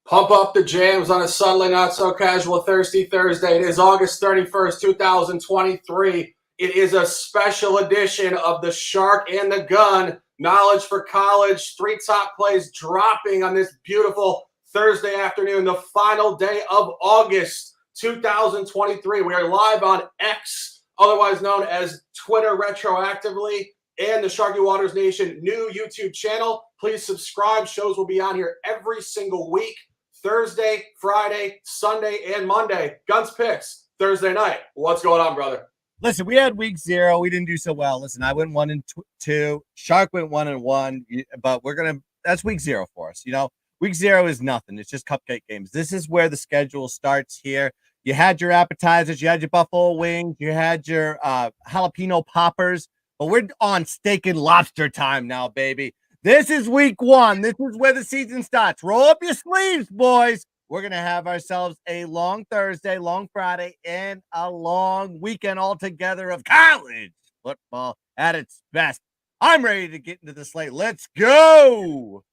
Pump up the jams on a Sunday, not so casual, thirsty Thursday. It is August 31st, 2023. It is a special edition of the Shark and the Gun. Knowledge for college. 3 top plays dropping on this beautiful Thursday afternoon, the final day of August 2023. We are live on X, otherwise known as Twitter retroactively, and the Sharky Waters Nation new YouTube channel. Please subscribe. Shows will be on here every single week. Thursday, Friday, Sunday, and Monday. Guns picks Thursday night. What's going on, brother? Listen, we had week 0. We didn't do so well. Listen, I went 1-2. Shark went 1-1. But that's week 0 for us. You know, week 0 is nothing. It's just cupcake games. This is where the schedule starts here. You had your appetizers. You had your buffalo wings. You had your jalapeno poppers. But we're on steak and lobster time now, baby. This is week 1. This is where the season starts. Roll up your sleeves, boys. We're going to have ourselves a long Thursday, long Friday, and a long weekend altogether of college football at its best. I'm ready to get into the slate. Let's go.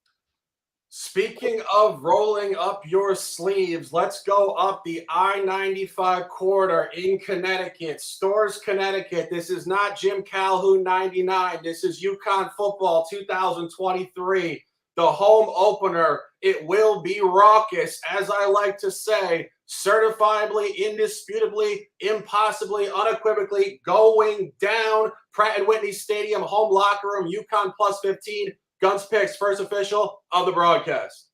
Speaking of rolling up your sleeves, let's go up the I-95 corridor in Connecticut, Storrs, Connecticut. This is not Jim Calhoun 99. This is UConn football 2023, the home opener. It will be raucous, as I like to say, certifiably, indisputably, impossibly, unequivocally going down. Pratt & Whitney Stadium, home locker room, UConn plus 15. Guns picks, first official of the broadcast.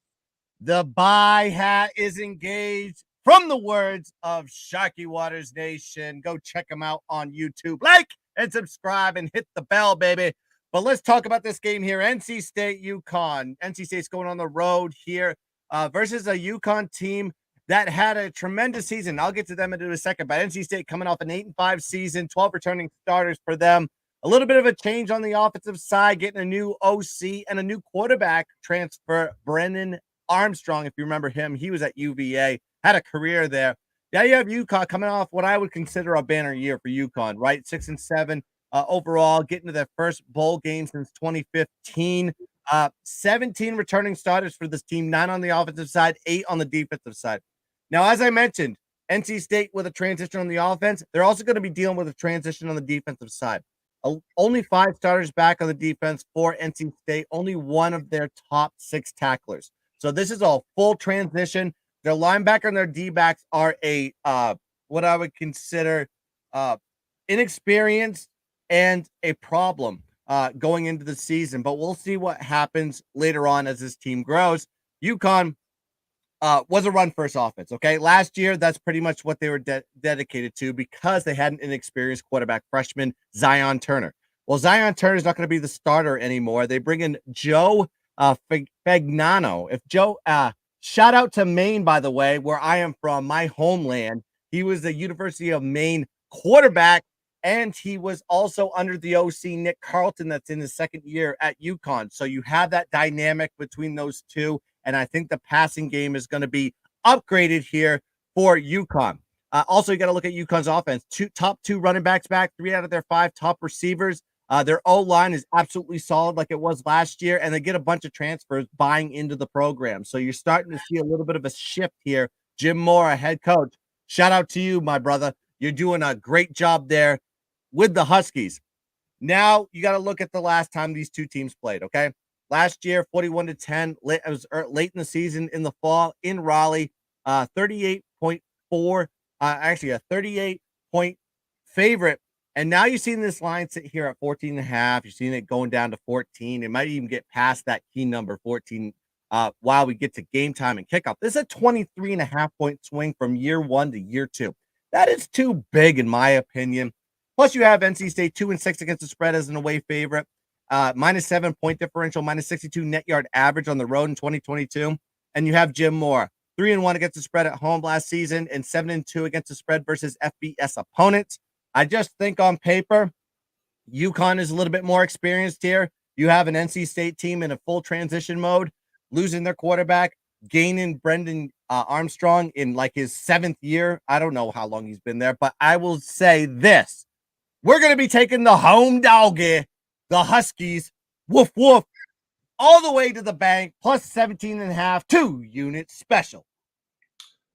The buy hat is engaged from the words of Sharky Waters Nation. Go check them out on YouTube. Like and subscribe and hit the bell, baby. But let's talk about this game here. NC State, UConn. NC State's going on the road here versus a UConn team that had a tremendous season. I'll get to them in a second. But NC State coming off an 8-5 season, 12 returning starters for them. A little bit of a change on the offensive side, getting a new OC and a new quarterback transfer, Brennan Armstrong. If you remember him, he was at UVA, had a career there. Now you have UConn coming off what I would consider a banner year for UConn, right? 6-7 overall, getting to their first bowl game since 2015. 17 returning starters for this team, 9 on the offensive side, 8 on the defensive side. Now, as I mentioned, NC State with a transition on the offense, they're also going to be dealing with a transition on the defensive side. Only 5 starters back on the defense for NC State, only one of their top 6 tacklers. So this is a full transition. Their linebacker and their D-backs are a what I would consider inexperienced and a problem going into the season. But we'll see what happens later on as this team grows. UConn was a run-first offense, okay? Last year, that's pretty much what they were dedicated to because they had an inexperienced quarterback, freshman Zion Turner. Well, Zion Turner is not going to be the starter anymore. They bring in Joe Fagnano. Shout out to Maine, by the way, where I am from, my homeland. He was the University of Maine quarterback, and he was also under the OC, Nick Carlton, that's in his second year at UConn. So you have that dynamic between those two. And I think the passing game is going to be upgraded here for UConn. Also, you got to look at UConn's offense. Top 2 running backs back, 3 out of their 5 top receivers. Their O-line is absolutely solid like it was last year, and they get a bunch of transfers buying into the program. So you're starting to see a little bit of a shift here. Jim Moore, head coach, shout out to you, my brother. You're doing a great job there with the Huskies. Now, you got to look at the last time these two teams played, okay? Last year, 41-10. It was late in the season in the fall in Raleigh. 38.4. Actually, a 38-point favorite. And now you're seeing this line sit here at 14.5. You're seeing it going down to 14. It might even get past that key number, 14, while we get to game time and kickoff. This is a 23.5-point swing from year 1 to year 2. That is too big, in my opinion. Plus, you have NC State 2-6 against the spread as an away favorite. -7 point differential, -62 net yard average on the road in 2022. And you have Jim Moore, 3-1 against the spread at home last season and 7-2 against the spread versus FBS opponents. I just think on paper, UConn is a little bit more experienced here. You have an NC State team in a full transition mode, losing their quarterback, gaining Brendan Armstrong in like his 7th year. I don't know how long he's been there, but I will say this. We're going to be taking the home doggy, the Huskies, woof, woof, all the way to the bank, plus 17.5, 2-unit special.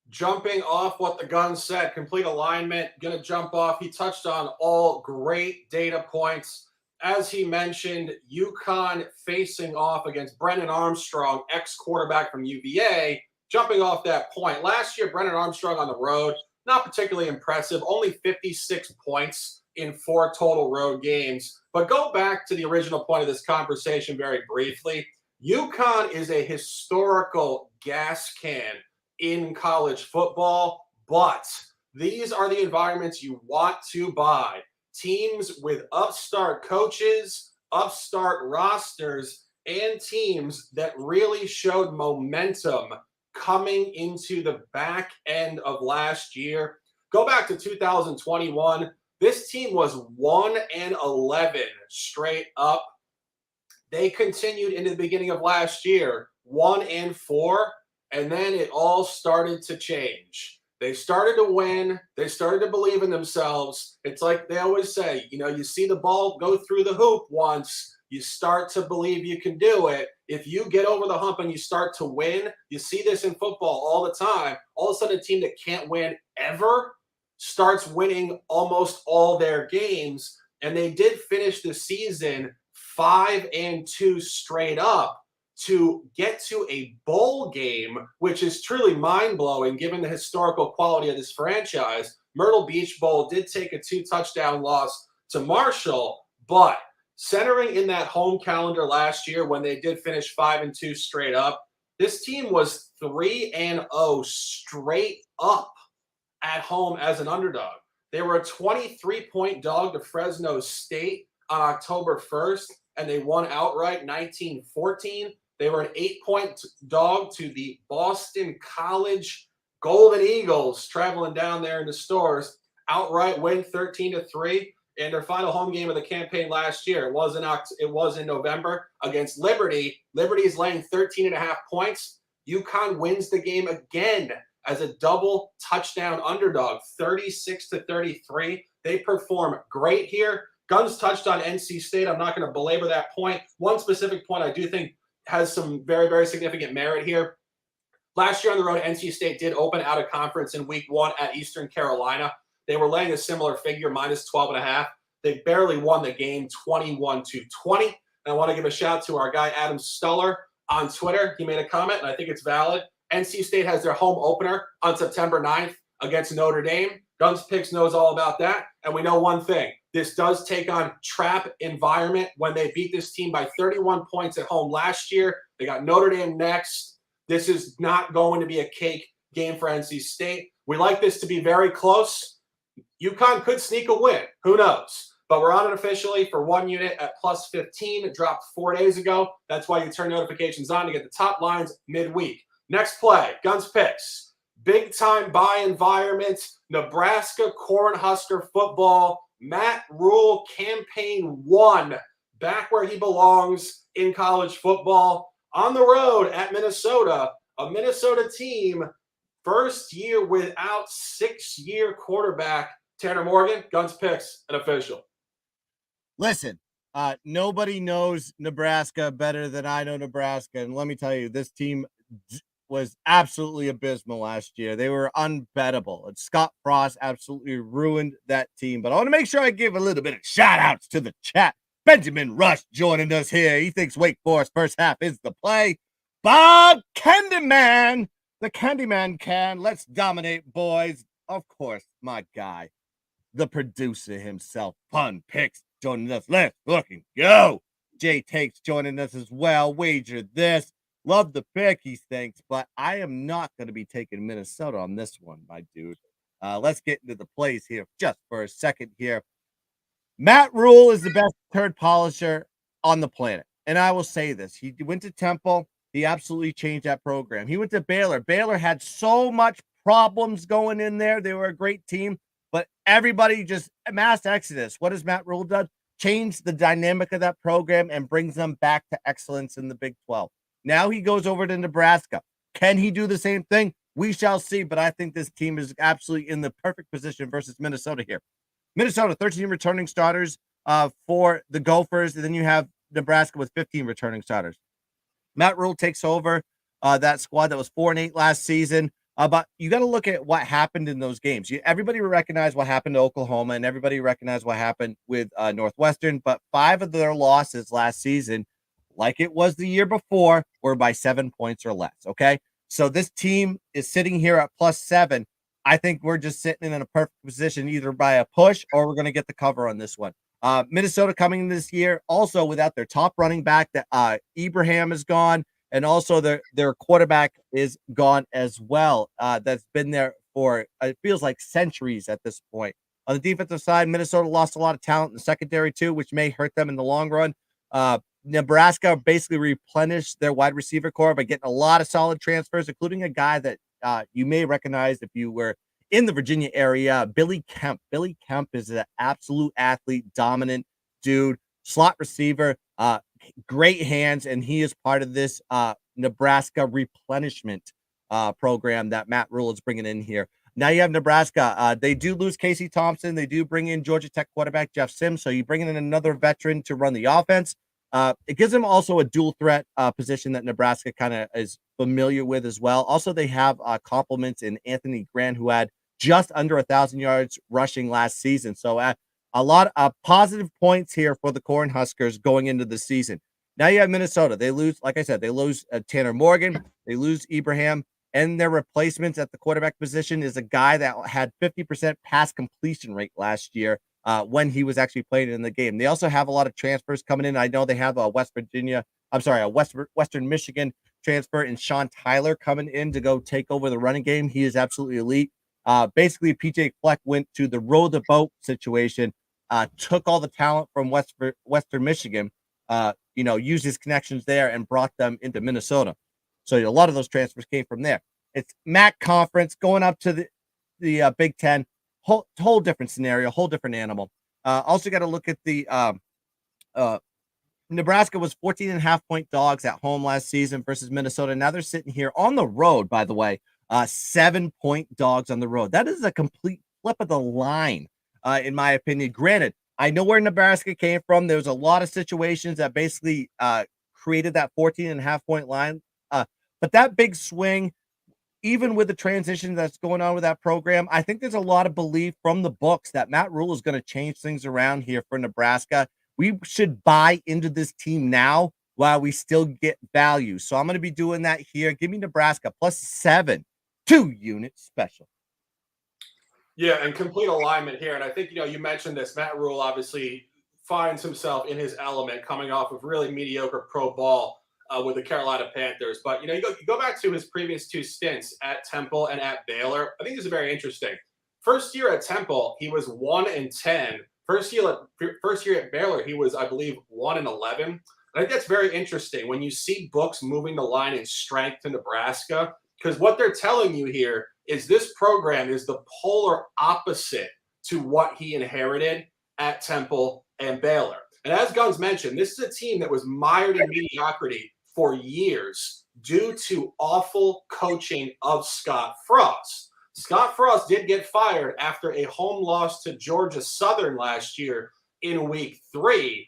Jumping off what the gun said, complete alignment, going to jump off. He touched on all great data points. As he mentioned, UConn facing off against Brennan Armstrong, ex-quarterback from UVA. Jumping off that point, last year, Brennan Armstrong on the road, not particularly impressive, only 56 points in 4 total road games. But go back to the original point of this conversation very briefly. UConn is a historical gas can in college football, but these are the environments you want to buy. Teams with upstart coaches, upstart rosters, and teams that really showed momentum coming into the back end of last year. Go back to 2021. This team was 1-11 straight up. They continued into the beginning of last year, 1-4, and then it all started to change. They started to win. They started to believe in themselves. It's like they always say, you see the ball go through the hoop once, you start to believe you can do it. If you get over the hump and you start to win, you see this in football all the time. All of a sudden, a team that can't win ever starts winning almost all their games. And they did finish the season 5-2 straight up to get to a bowl game, which is truly mind-blowing given the historical quality of this franchise. Myrtle Beach Bowl did take a 2-touchdown loss to Marshall, but centering in that home calendar last year when they did finish 5-2 straight up, this team was 3-0 straight up at home as an underdog. They were a 23-point dog to Fresno State on October 1st, and they won outright 19-14. They were an 8-point dog to the Boston College Golden Eagles, traveling down there in the stores. Outright win 13-3 in their final home game of the campaign last year. It was in November against Liberty. Liberty is laying 13.5 points. UConn wins the game again as a double touchdown underdog, 36-33. They perform great here. Guns touched on NC State. I'm not going to belabor that point. One specific point I do think has some very, very significant merit here. Last year on the road, NC State did open out of conference in week 1 at Eastern Carolina. They were laying a similar figure, minus 12.5. They barely won the game 21-20. And I want to give a shout to our guy, Adam Stuller, on Twitter. He made a comment, and I think it's valid. NC State has their home opener on September 9th against Notre Dame. Guns Picks knows all about that. And we know one thing. This does take on trap environment when they beat this team by 31 points at home last year. They got Notre Dame next. This is not going to be a cake game for NC State. We like this to be very close. UConn could sneak a win. Who knows? But we're on it officially for 1 unit at plus 15. It dropped 4 days ago. That's why you turn notifications on to get the top lines midweek. Next play, Guns Picks. Big-time buy environment, Nebraska Cornhusker football. Matt Rule, campaign 1, back where he belongs in college football. On the road at Minnesota, a Minnesota team, first year without 6-year quarterback. Tanner Morgan, Guns Picks, an official. Listen, nobody knows Nebraska better than I know Nebraska. And let me tell you, this team was absolutely abysmal last year. They were unbettable. And Scott Frost absolutely ruined that team. But I want to make sure I give a little bit of shout outs to the chat. Benjamin Rush joining us here. He thinks Wake Forest first half is the play. Bob Candyman, the Candyman can. Let's dominate, boys. Of course, my guy, the producer himself, Fun Picks, joining us. Let's fucking go. Jay Takes joining us as well. Wager this. Love the pick, he thinks, but I am not going to be taking Minnesota on this one, my dude. Let's get into the plays here just for a second here. Matt Rule is the best turd polisher on the planet. And I will say this. He went to Temple. He absolutely changed that program. He went to Baylor. Baylor had so much problems going in there. They were a great team, but everybody just mass exodus. What has Matt Rule done? Changed the dynamic of that program and brings them back to excellence in the Big 12. Now he goes over to Nebraska. Can he do the same thing? We shall see, but I think this team is absolutely in the perfect position versus Minnesota here. Minnesota, 13 returning starters for the Gophers, and then you have Nebraska with 15 returning starters. Matt Rule takes over that squad that was 4-8 last season. But you got to look at what happened in those games. Everybody recognized what happened to Oklahoma, and everybody recognized what happened with Northwestern. But 5 of their losses last season, like it was the year before, were by 7 points or less. Okay, so this team is sitting here at +7. I think we're just sitting in a perfect position either by a push or we're going to get the cover on this one. Minnesota coming in this year also without their top running back. That Ibrahim is gone. And also their quarterback is gone as well. That's been there for, it feels like centuries at this point. On the defensive side, Minnesota lost a lot of talent in the secondary too, which may hurt them in the long run. Nebraska basically replenished their wide receiver core by getting a lot of solid transfers, including a guy that you may recognize if you were in the Virginia area, Billy Kemp. Billy Kemp is an absolute athlete, dominant dude, slot receiver, great hands, and he is part of this Nebraska replenishment program that Matt Rule is bringing in here. Now you have Nebraska. They do lose Casey Thompson. They do bring in Georgia Tech quarterback Jeff Sims. So you bring in another veteran to run the offense. It gives them also a dual threat position that Nebraska kind of is familiar with as well. Also, they have compliments in Anthony Grant, who had just under 1,000 yards rushing last season. So a lot of positive points here for the Cornhuskers going into the season. Now you have Minnesota. They lose, like I said, they lose Tanner Morgan. They lose Ibrahim. And their replacements at the quarterback position is a guy that had 50% pass completion rate last year when he was actually playing in the game. They also have a lot of transfers coming in. I know they have a Western Michigan transfer in Sean Tyler coming in to go take over the running game. He is absolutely elite. Basically, PJ Fleck went to the row the boat situation, took all the talent from Western Michigan, used his connections there and brought them into Minnesota. So a lot of those transfers came from there. It's MAC conference going up to the Big Ten, whole different scenario, whole different animal. Also got to look at the Nebraska was 14.5-point dogs at home last season versus Minnesota. Now they're sitting here on the road, by the way, 7-point dogs on the road. That is a complete flip of the line, in my opinion. Granted, I know where Nebraska came from. There was a lot of situations that basically created that 14.5-point line. But that big swing, even with the transition that's going on with that program, I think there's a lot of belief from the books that Matt Rule is going to change things around here for Nebraska. We should buy into this team now while we still get value. So I'm going to be doing that here. Give me Nebraska +7, 2-unit special. Yeah, and complete alignment here. And I think, you mentioned this. Matt Rule obviously finds himself in his element coming off of really mediocre pro ball with the Carolina Panthers. But, you go back to his previous 2 stints at Temple and at Baylor. I think this is very interesting. First year at Temple, he was 1-10. First year at Baylor, he was, I believe, 1-11. And I think that's very interesting when you see books moving the line in strength to Nebraska, because what they're telling you here is this program is the polar opposite to what he inherited at Temple and Baylor. And as Guns mentioned, this is a team that was mired in mediocrity for years due to awful coaching of Scott Frost. Scott Frost did get fired after a home loss to Georgia Southern last year in week 3.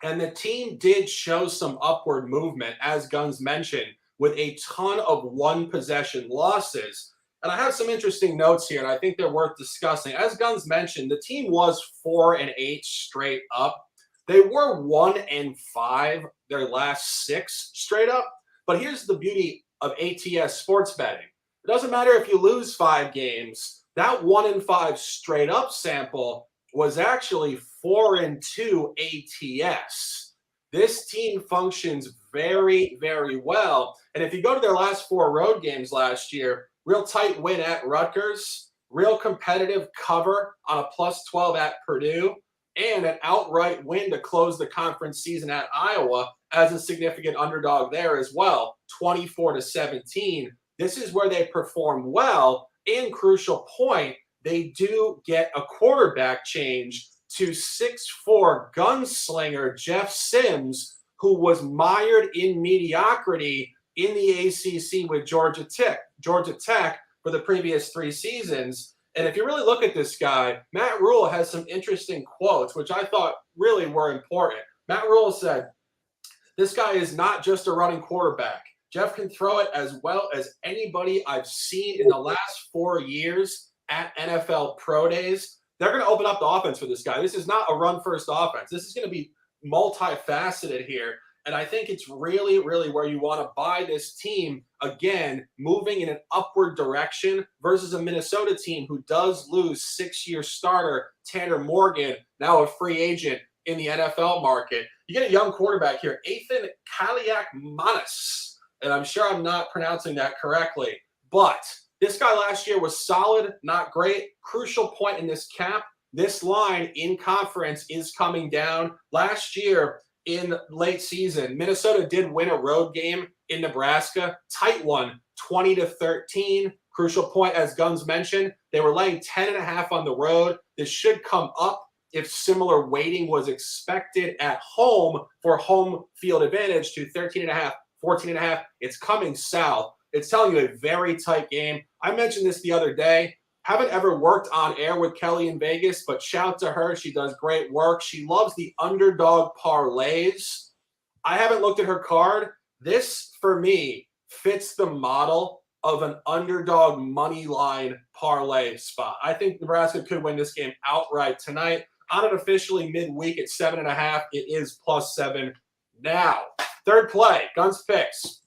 And the team did show some upward movement, as Guns mentioned, with a ton of one-possession losses. And I have some interesting notes here, and I think they're worth discussing. As Guns mentioned, the team was 4-8 straight up. They were 1-5 their last 6 straight up. But here's the beauty of ATS sports betting. It doesn't matter if you lose 5 games. That 1-5 straight up sample was actually 4-2 ATS. This team functions very, very well. And if you go to their last 4 road games last year, real tight win at Rutgers, real competitive cover on a +12 at Purdue, and an outright win to close the conference season at Iowa as a significant underdog there as well, 24-17. This is where they perform well. And crucial point, they do get a quarterback change to 6'4" gunslinger Jeff Sims, who was mired in mediocrity in the ACC with Georgia Tech for the previous 3 seasons. And if you really look at this guy, Matt Rule has some interesting quotes, which I thought really were important. Matt Rule said, This guy is not just a running quarterback. Jeff can throw it as well as anybody I've seen in the last 4 years at NFL Pro Days. They're going to open up the offense for this guy. This is not a run-first offense. This is going to be multifaceted here. And I think it's really, really where you want to buy this team, again, moving in an upward direction versus a Minnesota team who does lose 6-year starter Tanner Morgan, now a free agent in the NFL market. You get a young quarterback here, Ethan Kaliakmanis, and I'm sure I'm not pronouncing that correctly, but this guy last year was solid, not great. Crucial point in this cap, this line in conference is coming down. Last year, in late season, Minnesota did win a road game in Nebraska, tight one, 20-13. Crucial point, as Guns mentioned, they were laying 10.5 on the road. This should come up if similar weighting was expected at home for home field advantage to 13.5, 14.5. It's coming south. It's telling you a very tight game. I mentioned this the other day. Haven't ever worked on air with Kelly in Vegas, but shout to her. She does great work. She loves the underdog parlays. I haven't looked at her card. This, for me, fits the model of an underdog money line parlay spot. I think Nebraska could win this game outright tonight. On it officially midweek at 7.5. It is +7 now. Third play, Guns picks.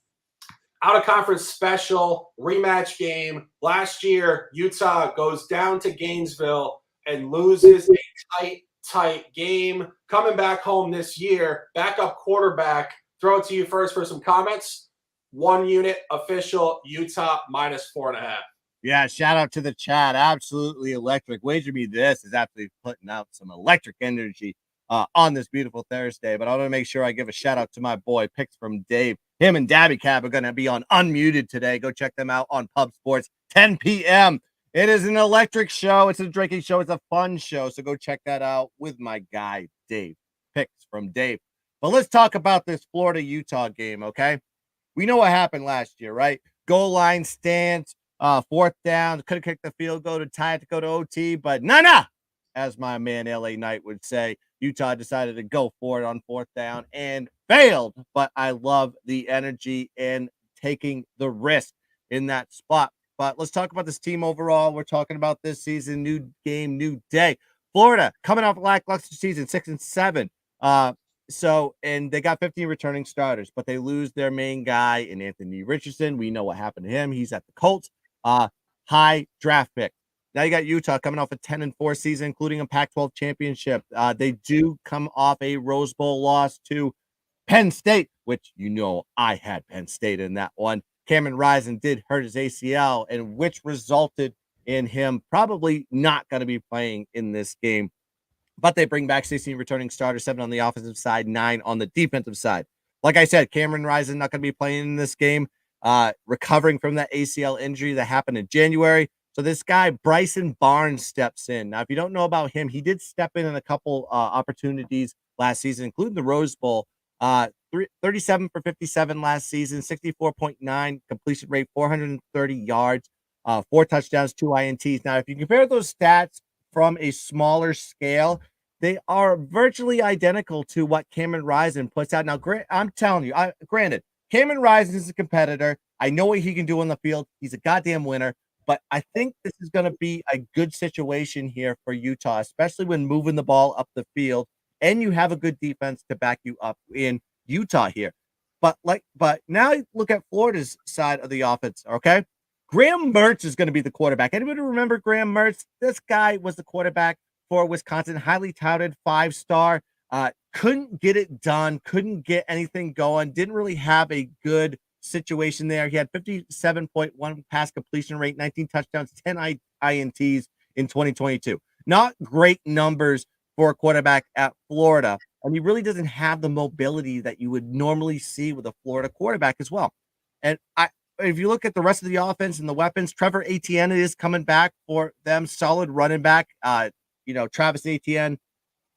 Out of conference special rematch game. Last year, Utah goes down to Gainesville and loses a tight game. Coming back home this year, backup quarterback. Throw it to you first for some comments. 1 unit official Utah -4.5. Yeah, shout out to the chat. Absolutely electric. Wager me this is absolutely putting out some electric energy on this beautiful Thursday. But I want to make sure I give a shout out to my boy, Picks from Dave. Him and Dabby Cab are going to be on Unmuted today. Go check them out on Pub Sports, 10 p.m. It is an electric show. It's a drinking show. It's a fun show. So go check that out with my guy, Dave. Picks from Dave. But let's talk about this Florida-Utah game, okay? We know what happened last year, right? Goal line stance, 4th down. Could have kicked the field goal to tie it to go to OT, but nah. As my man LA Knight would say, Utah decided to go for it on 4th down and failed. But I love the energy and taking the risk in that spot. But let's talk about this team overall. We're talking about this season, new game, new day. Florida coming off a lackluster season, 6-7. And they got 15 returning starters, but they lose their main guy in Anthony Richardson. We know what happened to him. He's at the Colts. High draft pick. Now you got Utah coming off a 10-4 season, including a Pac-12 championship. They do come off a Rose Bowl loss to Penn State, which I had Penn State in that one. Cameron Rising did hurt his ACL, and which resulted in him probably not going to be playing in this game. But they bring back 16 returning starters, 7 on the offensive side, 9 on the defensive side. Like I said, Cameron Rising not going to be playing in this game, recovering from that ACL injury that happened in January. So this guy, Bryson Barnes, steps in. Now, if you don't know about him, he did step in a couple opportunities last season, including the Rose Bowl. 37 for 57 last season, 64.9 completion rate, 430 yards, 4 touchdowns, 2 INTs. Now, if you compare those stats from a smaller scale, they are virtually identical to what Cameron Rising puts out. Now, I'm telling you, granted, Cameron Rising is a competitor. I know what he can do on the field. He's a goddamn winner. But I think this is going to be a good situation here for Utah, especially when moving the ball up the field, and you have a good defense to back you up in Utah here. But now look at Florida's side of the offense, okay? Graham Mertz is going to be the quarterback. Anybody remember Graham Mertz? This guy was the quarterback for Wisconsin, highly touted 5-star. Couldn't get it done, couldn't get anything going, didn't really have a good situation there. He had 57.1 pass completion rate, 19 touchdowns, 10 INTs in 2022. Not great numbers for a quarterback at Florida, and he really doesn't have the mobility that you would normally see with a Florida quarterback as well. And if you look at the rest of the offense and the weapons, Trevor Etienne is coming back for them, solid running back. Travis Etienne,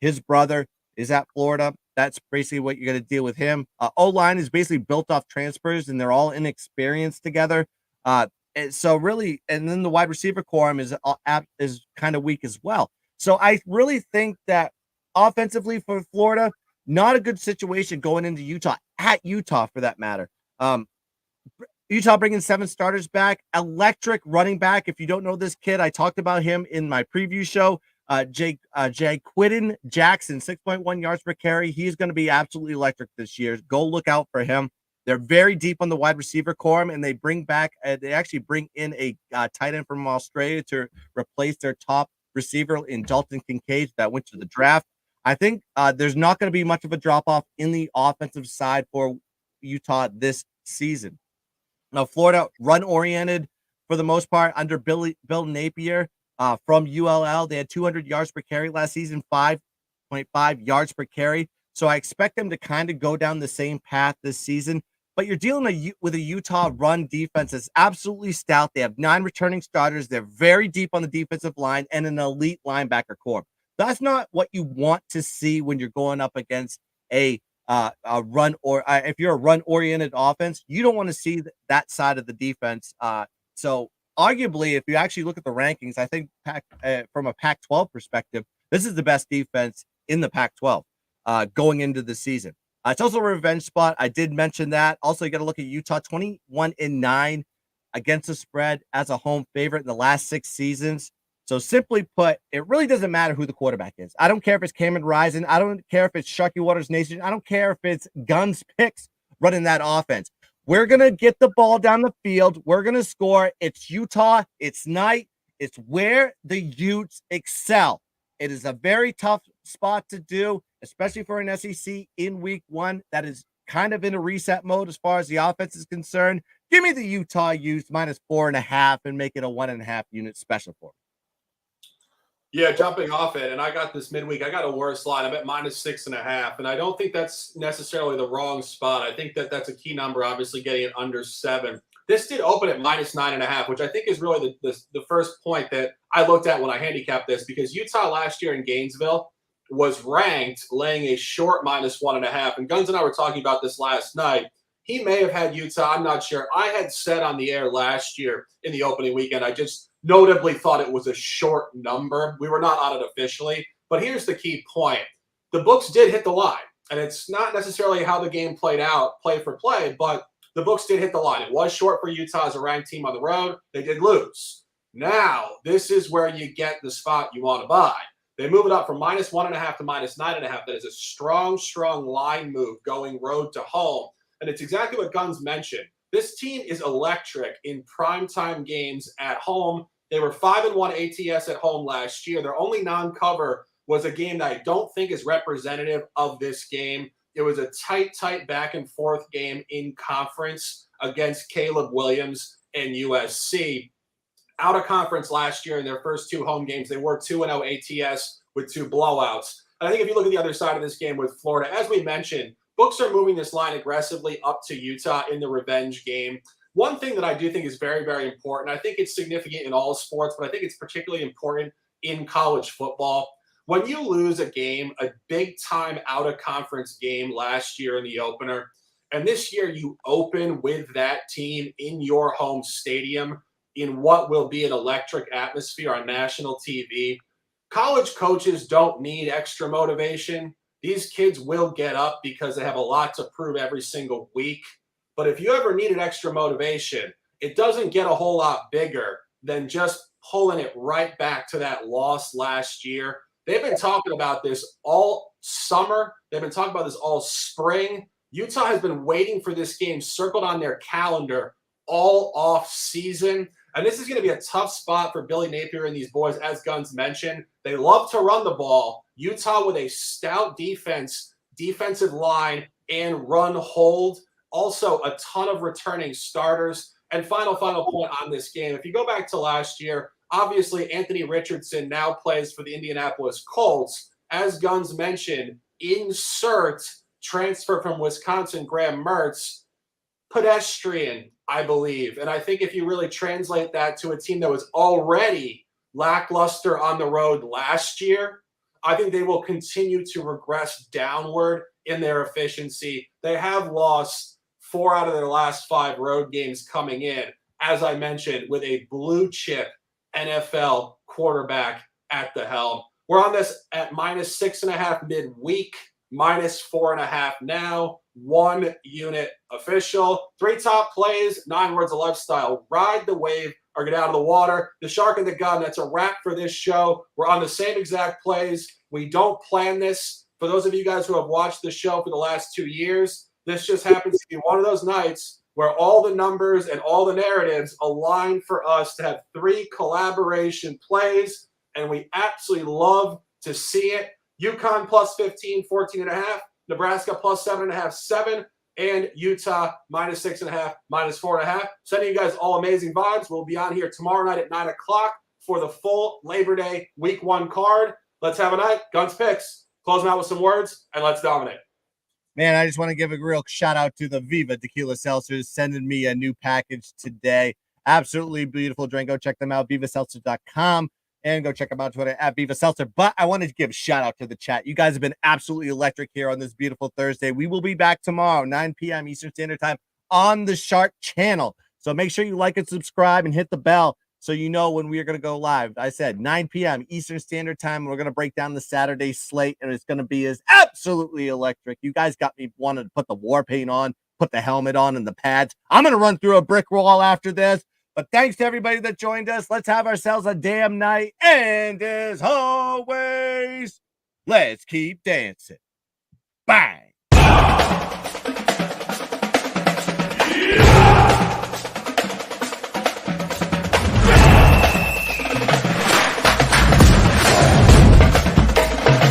his brother, is at Florida. That's basically what you're going to deal with him. O-line is basically built off transfers, and they're all inexperienced together. And then the wide receiver quorum is kind of weak as well. So I really think that offensively for Florida, not a good situation going into Utah, at Utah for that matter. Utah bringing 7 starters back. Electric running back. If you don't know this kid, I talked about him in my preview show. Quidden Jackson, 6.1 yards per carry. He's going to be absolutely electric this year. Go look out for him. They're very deep on the wide receiver core, and they bring back. They actually bring in a tight end from Australia to replace their top receiver in Dalton Kincaid that went to the draft. I think there's not going to be much of a drop off in the offensive side for Utah this season. Now, Florida run-oriented for the most part under Bill Napier from ULL. They had 200 yards per carry last season, 5.5 yards per carry. So I expect them to kind of go down the same path this season. But you're dealing with a Utah run defense that's absolutely stout. They have 9 returning starters. They're very deep on the defensive line and an elite linebacker core. That's not what you want to see when you're going up against a run, or if you're a run-oriented offense, you don't want to see that side of the defense. So arguably, if you actually look at the rankings, I think from a Pac-12 perspective, this is the best defense in the Pac-12 going into the season. It's also a revenge spot. I did mention that. Also, you got to look at Utah, 21-9 against the spread as a home favorite in the last 6 seasons. So simply put, it really doesn't matter who the quarterback is. I don't care if it's Cameron Rising. I don't care if it's Sharky Waters Nation. I don't care if it's Guns Picks running that offense. We're going to get the ball down the field. We're going to score. It's Utah. It's night. It's where the Utes excel. It is a very tough spot to do, especially for an SEC in week 1 that is kind of in a reset mode as far as the offense is concerned. Give me the Utah Utes -4.5 and make it a 1.5 unit special for me. Yeah, jumping off it, and I got this midweek. I got a worse line. I'm at -6.5, and I don't think that's necessarily the wrong spot. I think that that's a key number, obviously getting it under 7. This did open at -9.5, which I think is really the first point that I looked at when I handicapped this, because Utah last year in Gainesville was ranked laying a short -1.5. And Guns and I were talking about this last night. He may have had Utah. I'm not sure. I had said on the air last year in the opening weekend, I just notably thought it was a short number. We were not on it officially. But here's the key point. The books did hit the line. And it's not necessarily how the game played out, play for play, but the books did hit the line. It was short for Utah as a ranked team on the road. They did lose. Now, this is where you get the spot you want to buy. They move it up from -1.5 to -9.5. That is a strong, strong line move going road to home. And it's exactly what Guns mentioned. This team is electric in primetime games at home. They were 5-1 ATS at home last year. Their only non-cover was a game that I don't think is representative of this game. It was a tight back and forth game in conference against Caleb Williams and USC. Out of conference last year in their first 2 home games, they were 2-0 ATS with 2 blowouts. And I think if you look at the other side of this game with Florida, as we mentioned, books are moving this line aggressively up to Utah in the revenge game. One thing that I do think is very, very important, I think it's significant in all sports, but I think it's particularly important in college football. When you lose a game, a big-time out-of-conference game last year in the opener, and this year you open with that team in your home stadium in what will be an electric atmosphere on national TV, college coaches don't need extra motivation. These kids will get up because they have a lot to prove every single week. But if you ever needed extra motivation, it doesn't get a whole lot bigger than just pulling it right back to that loss last year. They've been talking about this all summer. They've been talking about this all spring. Utah has been waiting for this game circled on their calendar all off season. And this is going to be a tough spot for Billy Napier and these boys, as Guns mentioned. They love to run the ball. Utah with a stout defense, defensive line, and run hold. Also, a ton of returning starters. And final point on this game. If you go back to last year, obviously Anthony Richardson now plays for the Indianapolis Colts. As Guns mentioned, insert transfer from Wisconsin, Graham Mertz, pedestrian, I believe. And I think if you really translate that to a team that was already lackluster on the road last year, I think they will continue to regress downward in their efficiency. They have lost 4 out of their last 5 road games coming in, as I mentioned, with a blue chip NFL quarterback at the helm. We're on this at -6.5 midweek. -4.5 now. 1 unit official. 3 top plays, 9 words of lifestyle. Ride the wave or get out of the water. The shark and the gun, that's a wrap for this show. We're on the same exact plays. We don't plan this. For those of you guys who have watched the show for the last 2 years, this just happens to be one of those nights where all the numbers and all the narratives align for us to have 3 collaboration plays, and we absolutely love to see it. UConn +15, 14.5. Nebraska +7.5, 7. And Utah -6.5, -4.5. Sending you guys all amazing vibes. We'll be on here tomorrow night at 9 o'clock for the full Labor Day Week 1 card. Let's have a night. Guns picks. Close them out with some words, and let's dominate. Man, I just want to give a real shout out to the Viva Tequila Seltzers sending me a new package today. Absolutely beautiful drink. Go check them out, vivaseltzer.com. And go check them out on Twitter at Viva Seltzer. But I wanted to give a shout out to the chat. You guys have been absolutely electric here on this beautiful Thursday. We will be back tomorrow, 9 p.m. Eastern Standard Time on the Shark channel. So make sure you like and subscribe and hit the bell so you know when we are going to go live. I said 9 p.m. Eastern Standard Time. We're going to break down the Saturday slate, and it's going to be as absolutely electric. You guys got me wanting to put the war paint on, put the helmet on and the pads. I'm going to run through a brick wall after this. But thanks to everybody that joined us. Let's have ourselves a damn night. And as always, let's keep dancing. Bang.